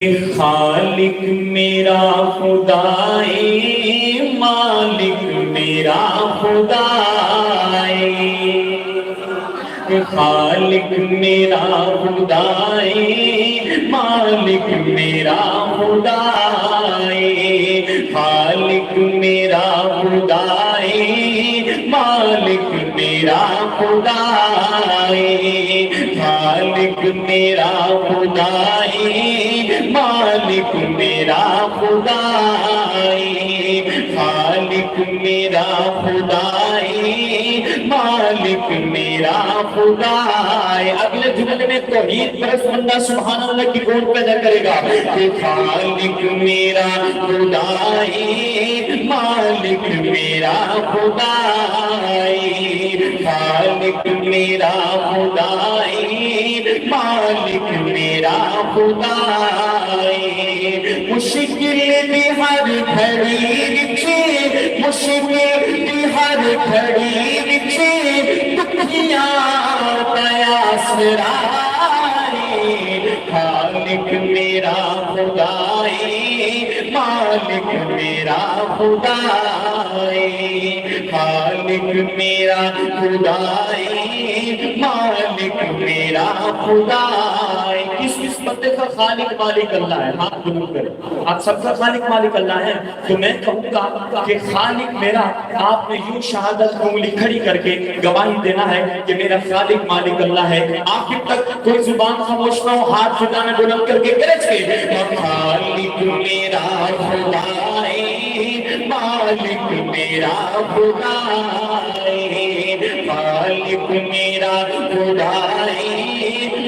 خالق میرا خدائے مالک میرا خدائے، خالق میرا خدائے مالک میرا خدائے، خالق میرا خدائے مالک میرا خدائے، خالق میرا خدائے مالک میرا خدائے، خالق میرا خدائے مالک میرا خدائے۔ اگلے جملے میں توحید پرست بندہ سبحان اللہ کی گونج پیدا کرے گا کہ خالق میرا خدائے مالک میرا خدائے، خالق میرا خدائے مالک میرا خدائے، مشکل بھی ہر گھڑی وچے، مشکل بھی ہر گھڑی وچے دکھیاں پیا سرائے، خالق میرا خدائے مالک میرا خدائے، خالق میرا خدائے مالک میرا خدائے۔ کس بندے کا خالق مالک اللہ ہے؟ ہاتھ بلند کریں۔ آپ سب کا خالق مالک اللہ ہے، تو میں کہوں گا کہ خالق میرا، آپ نے یوں شہادت انگلی کھڑی کر کے گواہی دینا ہے کہ میرا خالق مالک اللہ ہے۔ آخر تک کوئی زبان خاموش نہ ہو، ہاتھ اٹھانا بلند کر کے گرج کے خالق میرا خدائے مالک میرا خدائے، خالق میرا خدائے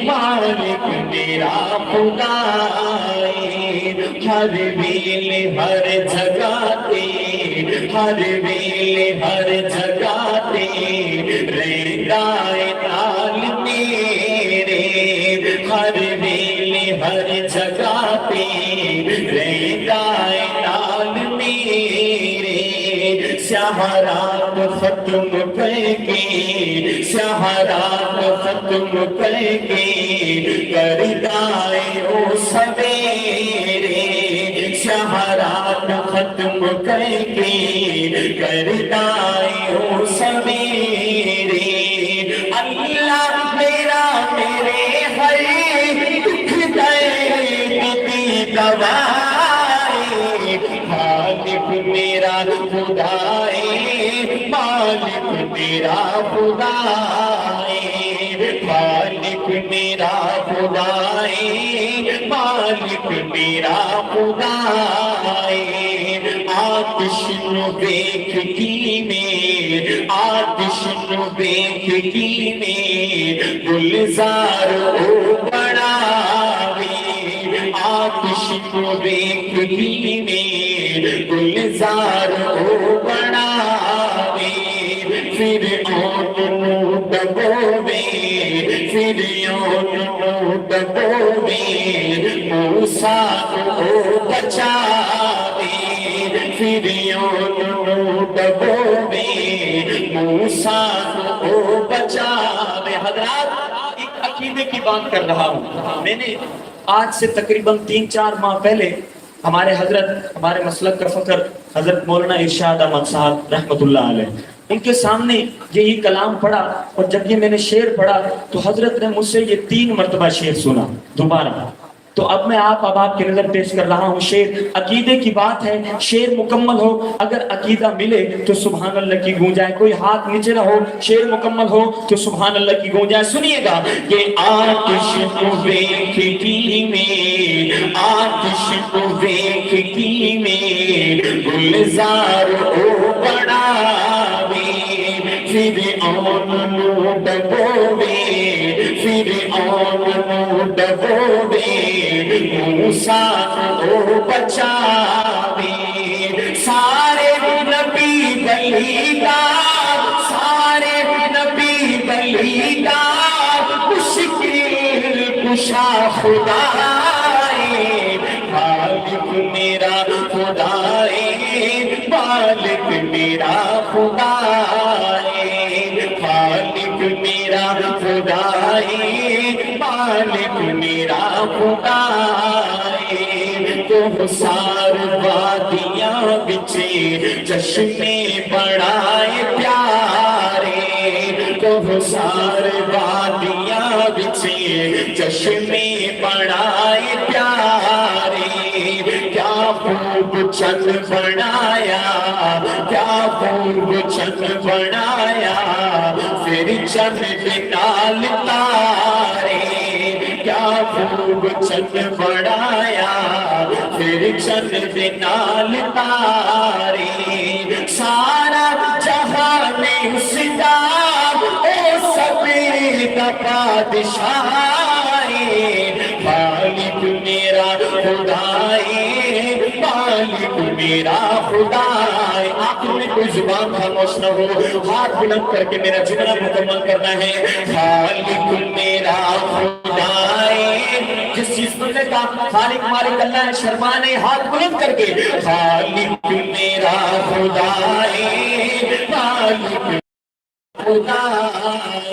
مالک میرا خدائے، ہر ویل ہر جگہ تے، ہر ویل ہر جگہ تے رہتا ہے نال میرے، ہر ویل ہر جگہ تے رہتا ہے نال میرے، سہارات ختم کر کے، سہارات ختم کر کے کرتا ہے او سویرے، سہارات ختم کر کے کرتا ہے او سویرے، اللہ میرا میرے ہر دکھ درد کی دوائے، خالق میرا خدائے مالک میرا خدائے، خالق میرا خدائے مالک میرا خدائے، آتش نو دیکھ کی میں، آتش نو دیکھ کی میں گلزار او بڑاوے، آتش نو دیکھ کی میں گلزار او بڑاوے، پھر اون نو دبوے، پھر اون نو دبوے، موسیٰ کو بچاوے، پھر اون نو دبوے، موسیٰ کو بچاوے۔ حضرات ایک عقیدے کی بات کر رہا ہوں، میں نے آج سے تقریباً 3-4 ماہ پہلے ہمارے حضرت، ہمارے مسلک کا فخر حضرت مولانا ارشاد احمد صاحب رحمۃ اللہ علیہ، ان کے سامنے یہی کلام پڑھا، اور جب یہ میں نے شعر پڑھا تو حضرت نے مجھ سے یہ 3 مرتبہ شعر سنا دوبارہ، تو اب میں آپ کی نظر پیش کر رہا ہوں شعر۔ عقیدے کی بات ہے، شعر مکمل ہو، اگر عقیدہ ملے تو سبحان اللہ کی گونجائے، کوئی ہاتھ نیچے نہ ہو، شعر مکمل ہو تو سبحان اللہ کی گونجائے۔ سنیے گا کہ آتش کو دیکھ کی میں، آتش کو دیکھ کی میں گلزار او بڑاوے، پھر اون نو دبوے، پھر اون نو دبوے، موسیٰ کو بچاوے، سارے نبی بلیدار، سارے نبی بلیدار، مشکل کشا خدائے، خالق میرا خدائے مالک میرا خدائے، خالق میرا خدائے مالک میرا خدائے، کوثر وادیاں بچے چشمے بڑائے پیارے کوثر وادیاں بچے چشمے بڑائے پیارے کیا خوب چند بنایا کیا خوب چند بنایا پھر چند بنال تارے کیا خوب چند بنایا پھر چند بنال تارے سارا جہان سدا او سبھی کا بادشاہ مالک میرا خدائے مالک میرا خدائے آپ نے کوئی زبان خاموش نہ ہو ہاتھ بلند کر کے میرا جملہ مکمل کرنا ہے خالق میرا خدائے جس چیز کو نے کہا خالق مالک اللہ ہے شرمانے ہاتھ بلند کر کے خالق میرا خدائے مالک خدائے